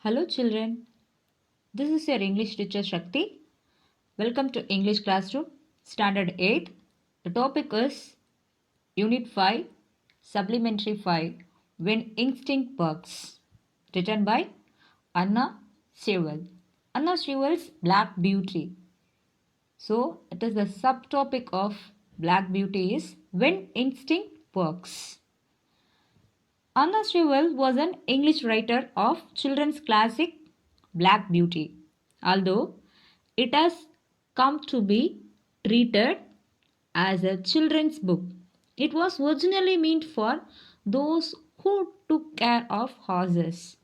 Hello children, this is your English teacher Shakti. Welcome to English Classroom, Standard 8. The topic is Unit 5, Supplementary 5, When Instinct Works, written by Anna Sewell. Anna Sewell's Black Beauty. So, it is the subtopic of Black Beauty is When Instinct Works. Anna Sewell was an English writer of children's classic Black Beauty, although it has come to be treated as a children's book. It was originally meant for those who took care of horses.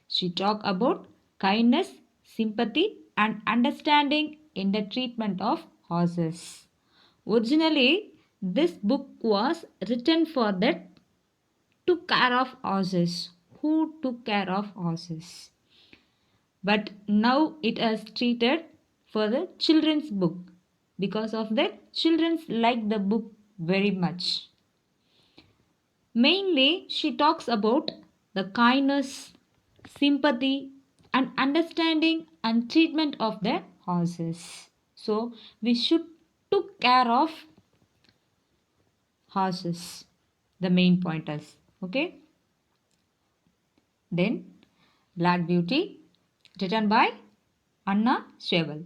She talked about kindness, sympathy, and understanding in the treatment of horses. Originally, this book was written for the took care of horses, who took care of horses. But now it is treated for the children's book because of that children like the book very much. Mainly she talks about the kindness, sympathy and understanding and treatment of the horses. So we should took care of horses. The main point is okay. Then Black Beauty, written by Anna Sewell.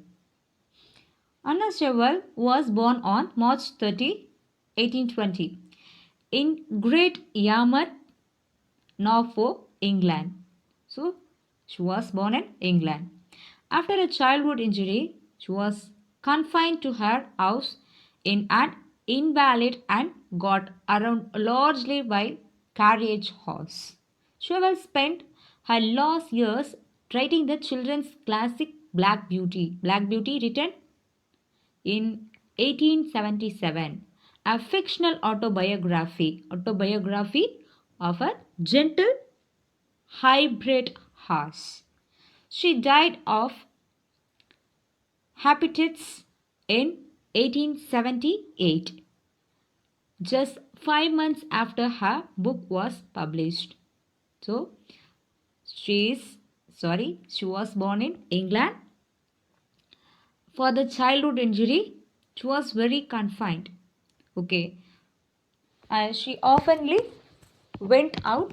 Anna Sewell was born on March 30, 1820, in Great Yarmouth, Norfolk, England. So, she was born in England. After a childhood injury, she was confined to her house in an invalid and got around largely by carriage horse. Sewell spent her last years writing the children's classic Black Beauty. Black Beauty written in 1877, a fictional autobiography of a gentle hybrid horse. She died of hepatitis in 1878, just 5 months after her book was published. So, she was born in England. For the childhood injury, she was very confined. Okay, and she oftenly went out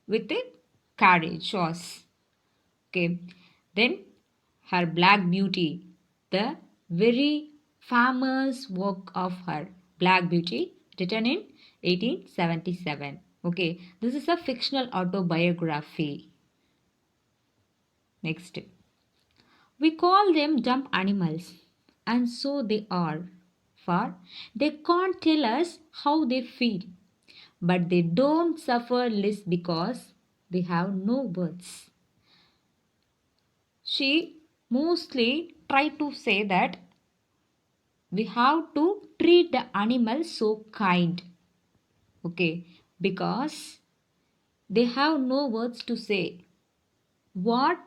with a carriage horse. Okay, then her Black Beauty, the very famous work of her Black Beauty, written in 1877. Okay, this is a fictional autobiography. Next, we call them dumb animals, and so they are, for they can't tell us how they feel, but they don't suffer less because they have no words. She mostly tried to say that we have to treat the animals so kind, okay, because they have no words to say what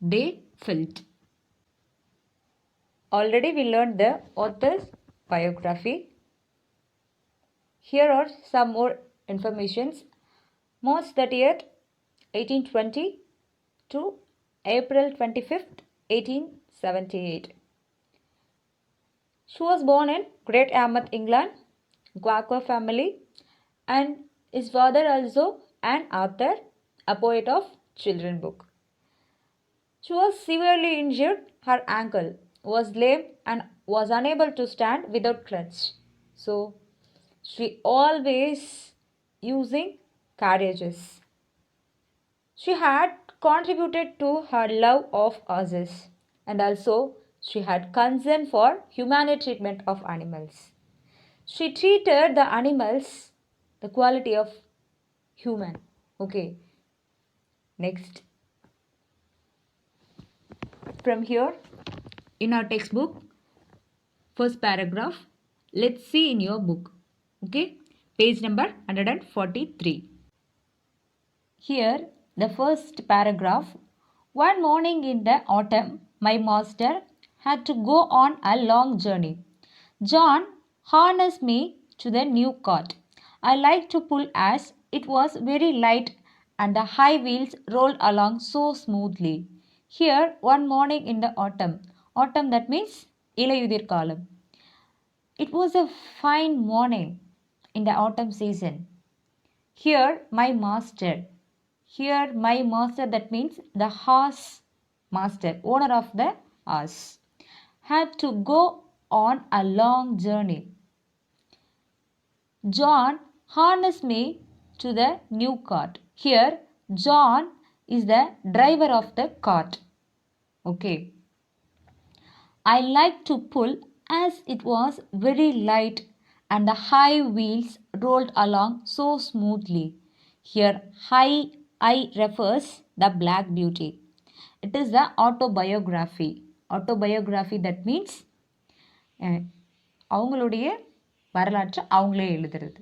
they felt. Already we learned the author's biography. Here are some more informations. March 30th, 1820 to April 25th, 1878. She was born in Great Yarmouth, England, Quaker family, and his father also an author, a poet of children book. She was severely injured. Her ankle was lame and was unable to stand without crutch. So she always using carriages. She had contributed to her love of horses and also she had concern for humane treatment of animals. She treated the animals the quality of human. Okay. Next. From here in our textbook, first paragraph, let's see in your book. Okay. Page number 143. Here, the first paragraph. One morning in the autumn, my master had to go on a long journey. John harnessed me to the new cart. I liked to pull as it was very light and the high wheels rolled along so smoothly. Here, one morning in the autumn. Autumn, that means இலையுதிர் காலம். It was a fine morning in the autumn season. Here, my master. Here, my master, that means the horse master, owner of the horse, had to go on a long journey. John harnessed me to the new cart. Here, John is the driver of the cart. Okay. I liked to pull as it was very light and the high wheels rolled along so smoothly. Here, high I refers the Black Beauty. It is the autobiography. Autobiography, that means அவங்களுடைய வரலாற்றை அவங்களே எழுதுறது.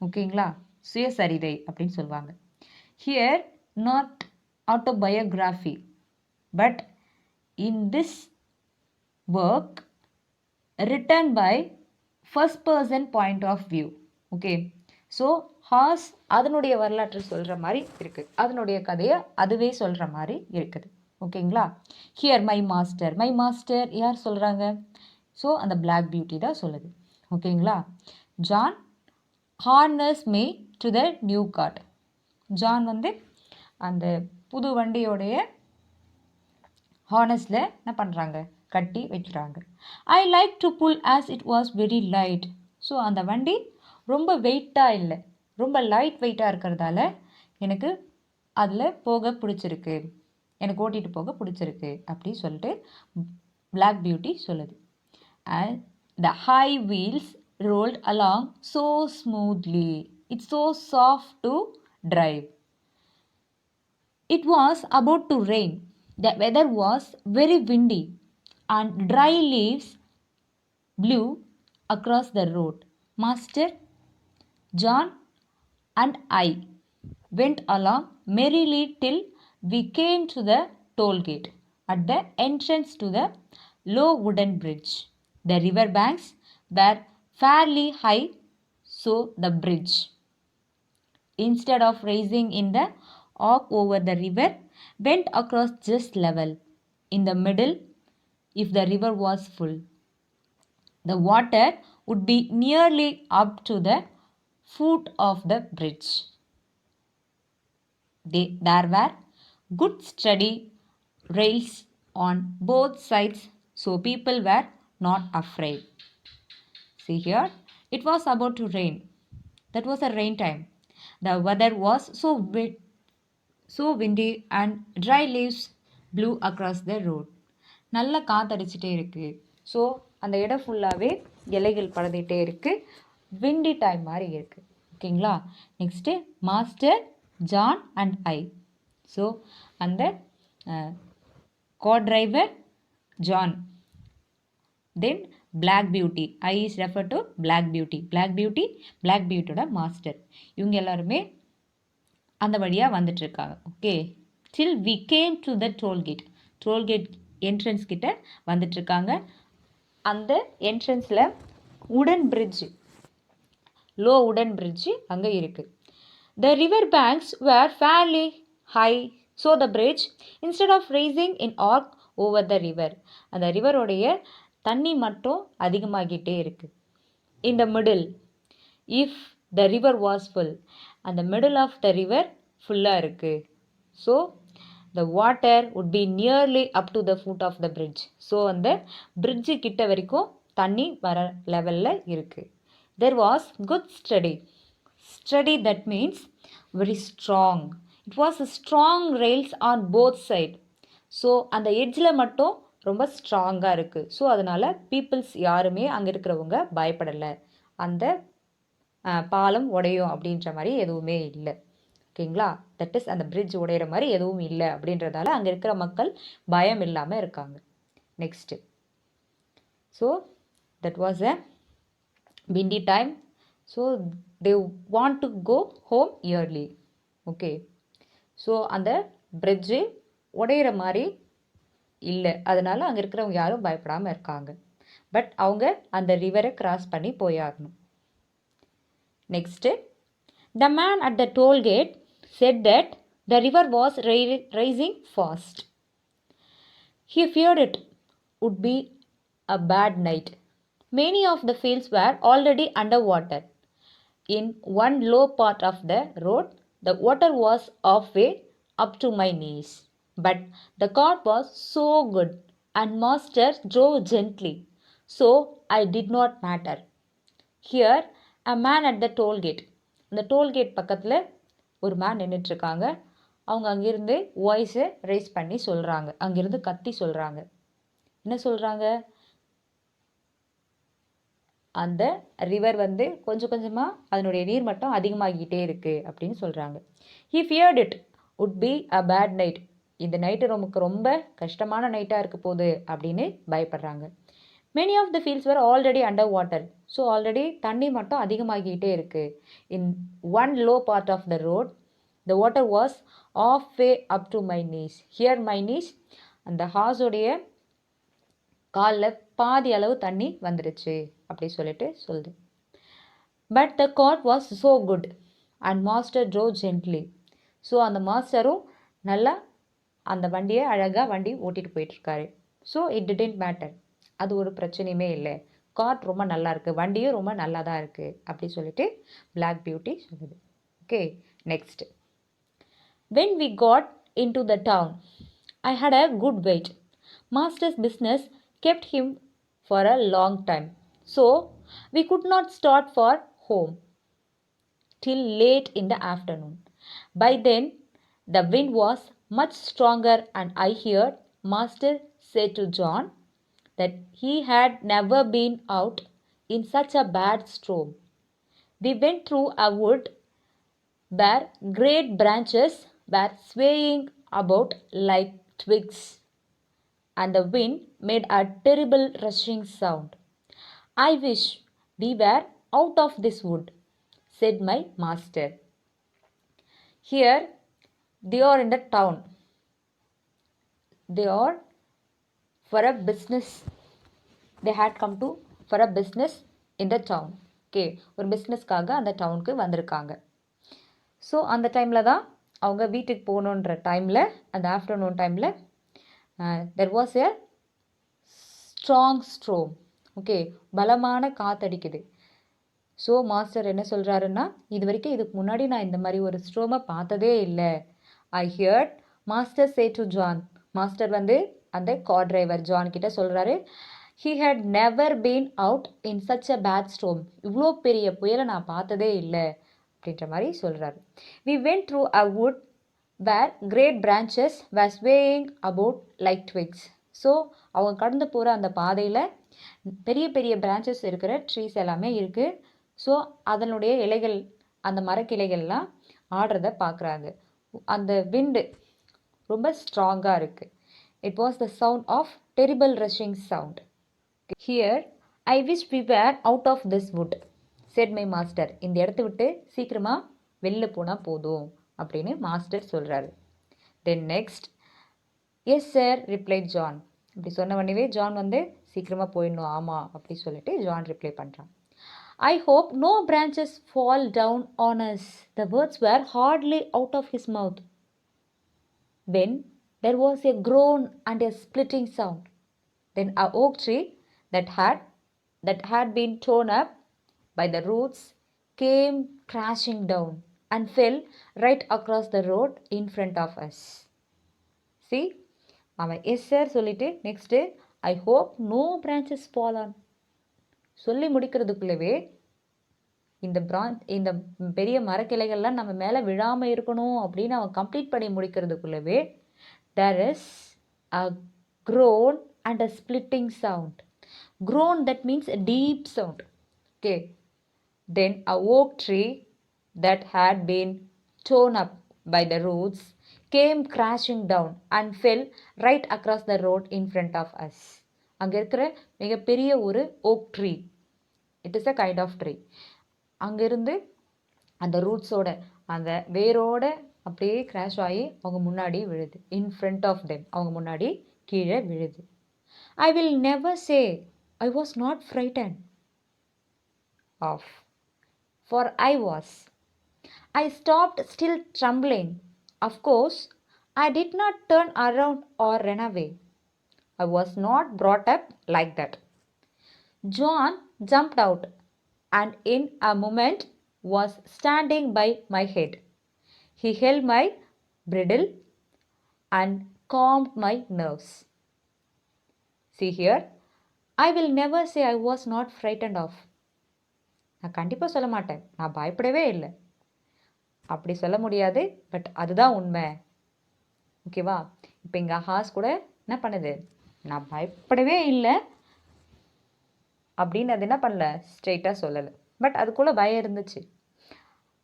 ஓகேங்களா, சுயசரிதை அப்படின்னு சொல்லுவாங்க. Here not autobiography, but in this work written by first person point of view. Okay, so horse அதனுடைய வரலாற்றை சொல்கிற மாதிரி இருக்குது, அதனுடைய கதையை அதுவே சொல்கிற மாதிரி இருக்குது. ஓகேங்களா. Here my master, my master யார் சொல்கிறாங்க? ஸோ அந்த பிளாக் பியூட்டி தான் சொல்லுது. ஓகேங்களா. John harness me to the new cart. John வந்து அந்த புது வண்டியோடைய ஹார்னஸில் என்ன பண்ணுறாங்க, கட்டி வைக்கிறாங்க. I like to pull as it was very light. So அந்த வண்டி ரொம்ப வெயிட்டாக இல்லை, ரொம்ப லைட் வெயிட்டாக இருக்கிறதால எனக்கு அதில் போக பிடிச்சிருக்கு, எனக்கு ஓட்டிகிட்டு போக பிடிச்சிருக்கு அப்படி சொல்லிட்டு பிளாக் பியூட்டி சொல்லுது. And the high wheels rolled along so smoothly. It's so soft to drive. It was about to rain. The weather was very windy and dry leaves blew across the road. Master, John and I went along merrily till we came to the toll gate at the entrance to the low wooden bridge. The river banks were fairly high, so the bridge, instead of rising in the arc over the river, went across just level. In the middle, if the river was full, the water would be nearly up to the foot of the bridge. There were good steady rails on both sides, so people were not afraid. See here, it was about to rain. That was a rain time. The weather was so windy and dry leaves blew across the road. நல்ல காத்தடிச்சிட்டே இருக்குது. So அந்த இடம் ஃபுல்லாகவே இலைகள் படந்துகிட்டே இருக்குது, windy time மாதிரி இருக்குது. ஓகேங்களா. Next master, John and I. So அந்த co driver John, then Black Beauty. I is referred to Black Beauty. Black Beauty, Black Beautyயோட மாஸ்டர். இவங்க எல்லாருமே அந்த வழியாக வந்துட்டுருக்காங்க. Okay, till we came to the toll gate. toll gate entrance கிட்ட வந்துட்டுருக்காங்க. அந்த என்ட்ரன்ஸில் உடன் பிரிட்ஜ், லோ உடன் பிரிட்ஜு அங்கே இருக்குது. The river banks were fairly high, so the bridge, instead of rising in arc over the river, அந்த ரிவருடைய தண்ணி மட்டும் அதிகமாகிட்டே இருக்குது. In the middle, if the river was full, அந்த middle of the river ஃபுல்லாக இருக்குது. So the water would be nearly up to the foot of the bridge. So அந்த fridge கிட்ட வரைக்கும் தண்ணி வர லெவலில் இருக்குது. There was good steady. Steady, that means very strong. It was a strong rails on both side. So அந்த எட்ஜில் மட்டும் ரொம்ப ஸ்ட்ராங்காக இருக்குது. ஸோ அதனால் பீப்புள்ஸ் யாருமே அங்கே இருக்கிறவங்க பயப்படலை, அந்த பாலம் உடையும் அப்படின்ற மாதிரி எதுவுமே இல்லை. ஓகேங்களா. தட் இஸ் அந்த பிரிட்ஜ் உடையிற மாதிரி எதுவும் இல்லை அப்படின்றதால அங்கே இருக்கிற மக்கள் பயம் இல்லாமல் இருக்காங்க. Next, so that was a windy time, so they want to go home early. Okay, so அந்த பிரிட்ஜு உடையிற மாதிரி இல்லை, அதனால் அங்கே இருக்கிறவங்க யாரும் பயப்படாமல் இருக்காங்க. பட் அவங்க அந்த ரிவரை கிராஸ் பண்ணி போயாகணும். Next, the man at the toll gate said that The river was rising fast. He feared it would be a bad night. Many of the fields were already underwater. In one low part of the road, the water was halfway up to my knees. But the cart was so good, and master drove gently, so I did not matter. Here, a man at the toll gate. இந்த tollgate பக்கத்தில் ஒரு man நின்றுட்டுருக்காங்க. அவங்க அங்கேருந்து வாய்ஸை rice பண்ணி சொல்கிறாங்க, அங்கேருந்து கத்தி சொல்கிறாங்க. என்ன சொல்கிறாங்க? அந்த ரிவர் வந்து கொஞ்சம் கொஞ்சமாக அதனுடைய நீர்மட்டம் அதிகமாகிக்கிட்டே இருக்குது அப்படின்னு சொல்கிறாங்க. He feared it would be a bad night. இந்த நைட்டு நமக்கு ரொம்ப கஷ்டமான நைட்டாக இருக்க போகுது அப்படின்னு பயப்படுறாங்க. Many of the fields were already under water. So already தண்ணி மட்டும் அதிகமாகிக்கிட்டே இருக்குது. In one low part of the road the water was half way up to my knees. Here my knees, அந்த ஹார்ஸோடைய காலில் பாதி அளவு தண்ணி வந்துடுச்சு அப்படி சொல்லிட்டு சொல்லுது. But the cart was so good and master drove gently. So அந்த மாஸ்டரும் நல்லா அந்த வண்டியை அழகாக வண்டி ஓட்டிகிட்டு போயிட்டுருக்காரு. So it didn't matter. அது ஒரு பிரச்சனையுமே இல்லை. காட் ரொம்ப நல்லா இருக்குது, வண்டியும் ரொம்ப நல்லா தான் இருக்குது அப்படி சொல்லிட்டு பிளாக் பியூட்டி சொல்லுது. Okay, next. When we got in to the town I had a good wait. Master's business kept him for a long time, so we could not start for home till late in the afternoon. By then the wind was much stronger, and I heard master say to John that he had never been out in such a bad storm. We went through a wood where great branches were swaying about like twigs, and the wind made a terrible rushing sound. I wish we were out of this wood, said my master. Here they are in the town. They are for a business. They had come to for a business in the town. Okay, ஒரு பிஸ்னஸ்க்காக அந்த டவுனுக்கு வந்திருக்காங்க. So அந்த டைமில் தான் அவங்க வீட்டுக்கு போகணுன்ற டைமில், அந்த ஆஃப்டர்நூன் டைமில் there was a strong storm. Okay, பலமான காற்றடிக்குது. ஸோ மாஸ்டர் என்ன சொல்கிறாருன்னா, இது வரைக்கும் இதுக்கு முன்னாடி நான் இந்த மாதிரி ஒரு ஸ்ட்ரோமை பார்த்ததே இல்லை. I heard master say to John. Master வந்து அந்த கார் டிரைவர் ஜான் கிட்ட சொல்கிறாரு, he had never been out in such a bad storm. இவ்வளோ பெரிய புயலை நான் பார்த்ததே இல்லை அப்படின்ற மாதிரி சொல்கிறாரு. We went through a wood where great branches were swaying about like twigs. So அவங்க கடந்து போகிற அந்த பாதையில் பெரிய பெரிய பிரான்ச்சஸ் இருக்கிற ட்ரீஸ் எல்லாமே இருக்குது. ஸோ அதனுடைய இலைகள், அந்த மரக்கிளைகள்லாம் ஆடுறத பார்க்குறாங்க. அந்த விண்டு ரொம்ப ஸ்ட்ராங்காக இருக்குது. It was the sound of terrible rushing sound. Here I wish we were out of this wood, said my master. இந்த இடத்த விட்டு சீக்கிரமாக வெளில போனால் போதும் அப்படின்னு மாஸ்டர் சொல்கிறாரு. Then next, yes sir replied John. இப்படி சொன்ன உடனே ஜான் வந்து சீக்கிரமாக போயிடணும், ஆமாம் அப்படி சொல்லிட்டு ஜான் ரிப்ளை பண்ணுறான். I hope no branches fall down on us. The words were hardly out of his mouth when there was a groan and a splitting sound. Then a oak tree that had been torn up by the roots came crashing down and fell right across the road in front of us. See, அவன் yes sir சொல்லிட்டு next I hope no branches fall on சொல்லி முடிக்கிறதுக்குள்ளவே இந்த பெரிய மரக்கிளைகள்லாம் நம்ம மேலே விழாமல் இருக்கணும் அப்படின்னு அவன் கம்ப்ளீட் பண்ணி முடிக்கிறதுக்குள்ளவே there is a groan and a splitting sound. Groan, that means a deep sound. Okay. Then a oak tree that had been torn up by the roots came crashing down and fell right across the road in front of us. அங்கே இருக்கிற மிகப்பெரிய ஒரு oak tree, it is a kind of tree, அங்கேருந்து அந்த ரூட்ஸோட அந்த வேரோட அப்படியே crash ஆகி அவங்க முன்னாடி விழுது. இன் ஃப்ரண்ட் ஆஃப் தெம், அவங்க முன்னாடி கீழே விழுது. I will never say I was not frightened off, for I was. I stopped still trembling Of course, I did not turn around or run away. I was not brought up like that. John jumped out and in a moment was standing by my head. He held my bridle and calmed my nerves. See here, I will never say I was not frightened of. நான் கண்டிப்பாக சொல்ல மாட்டேன் நான் பயப்படவே இல்லை அப்படி சொல்ல முடியாது பட் அதுதான் உண்மை ஓகேவா இப்போ இங்கே ஹாஸ் கூட என்ன பண்ணுது நான் பயப்படவே இல்லை அப்படின்னு அது என்ன பண்ணல ஸ்ட்ரெயிட்டாக சொல்லலை பட் அதுக்குள்ளே பயம் இருந்துச்சு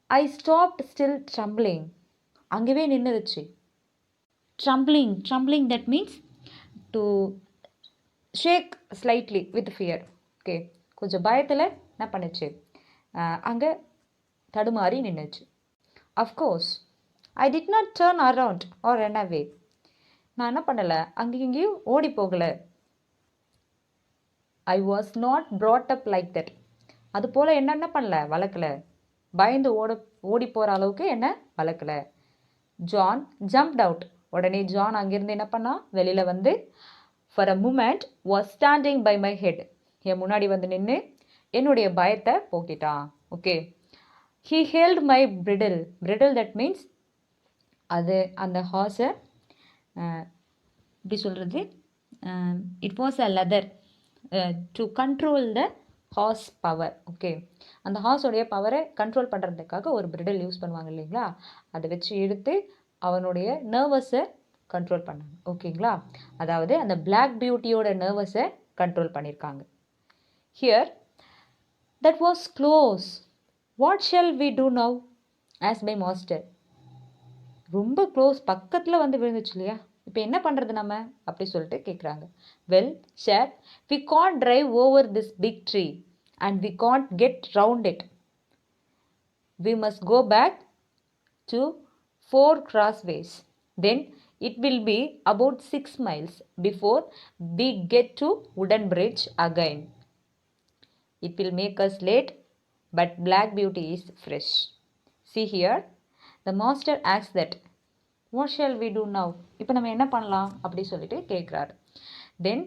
ஐ ஸ்டாப்ட் ஸ்டில் ட்ரம்பிளிங் அங்கேவே நின்றுச்சு trembling that means to shake slightly with fear okay கொஞ்சம் பயத்தில் என்ன பண்ணுச்சு அங்கே தடுமாறி நின்றுச்சு of course I did not turn around or run away நான் என்ன பண்ணலை அங்கேயும் இங்கேயும் ஓடி போகலை I was not brought up like that அது போல் என்ன பண்ணல வளர்க்கலை பயந்து ஓடி போகிற அளவுக்கு என்ன வளர்க்கலை ஜான் ஜம்ப்ட் அவுட் உடனே ஜான் அங்கேருந்து என்ன பண்ணா வெளியில் வந்து for a moment was standing by my head என் முன்னாடி வந்து நின்று என்னுடைய பயத்தை போக்கிட்டான் okay he held my bridle that means அது அந்த ஹார்ஸை எப்படி சொல்கிறது it was a leather to control the horse power okay அந்த ஹார்ஸோடைய பவரை கண்ட்ரோல் பண்ணுறதுக்காக ஒரு பிரிடில் யூஸ் பண்ணுவாங்க இல்லைங்களா அதை வச்சு எடுத்து அவனுடைய நர்வஸை கண்ட்ரோல் பண்ணாங்க ஓகேங்களா அதாவது அந்த பிளாக் பியூட்டியோட நர்வஸை கண்ட்ரோல் பண்ணியிருக்காங்க here that was close what shall we do now as my master ரொம்ப க்ளோஸ் பக்கத்தில் வந்து விழுந்துச்சு இல்லையா இப்போ என்ன பண்ணுறது நம்ம அப்படி சொல்லிட்டு கேட்குறாங்க well sir we can't drive over this big tree and we can't get round it we must go back to 4 crossways. Then it will be about 6 miles before we get to Wooden Bridge again. It will make us late, but Black Beauty is fresh. See here, the master asks that, what shall we do now? இப்போ நம்ம என்ன பண்ணலாம் அப்படி சொல்லிட்டு கேட்குறாரு then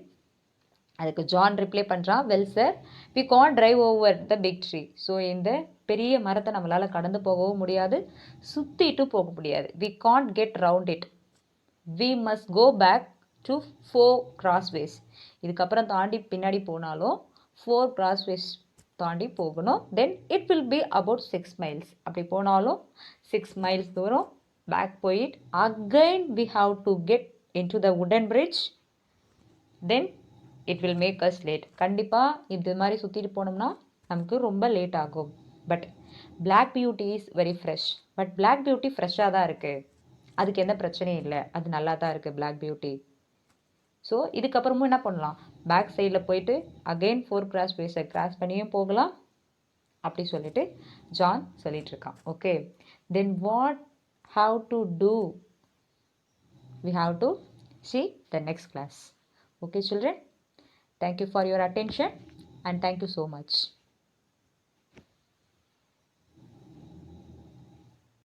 அதுக்கு John reply பண்ணுறான் well sir we can drive over the big tree so இந்த பெரிய மரத்தை நம்மளால் கடந்து போகவும் முடியாது சுற்றிட்டு போக முடியாது we can't get round it we must go back to 4 crossways இதுக்கப்புறம் தாண்டி பின்னாடி போனாலும் 4 crossways தாண்டி போகணும் then it will be about 6 miles அப்படி போனாலும் 6 miles தூரம் பேக் போயிட் again we have to get in to the wooden bridge then it will make us late கண்டிப்பாக இது மாதிரி சுற்றிட்டு போனோம்னா நமக்கு ரொம்ப லேட் ஆகும் but Black Beauty is very fresh but Black Beauty ஃப்ரெஷ்ஷாக தான் இருக்குது அதுக்கு எந்த பிரச்சனையும் இல்லை அது நல்லா தான் இருக்குது பிளாக் பியூட்டி ஸோ இதுக்கப்புறமும் என்ன பண்ணலாம் பேக் சைடில் போயிட்டு அகெயின் 4 crossways கிராஸ் பண்ணியும் போகலாம் அப்படி சொல்லிட்டு ஜான் சொல்லிட்டு இருக்கான் okay then what how to do we have to see the next class okay children. Thank you for your attention and thank you so much.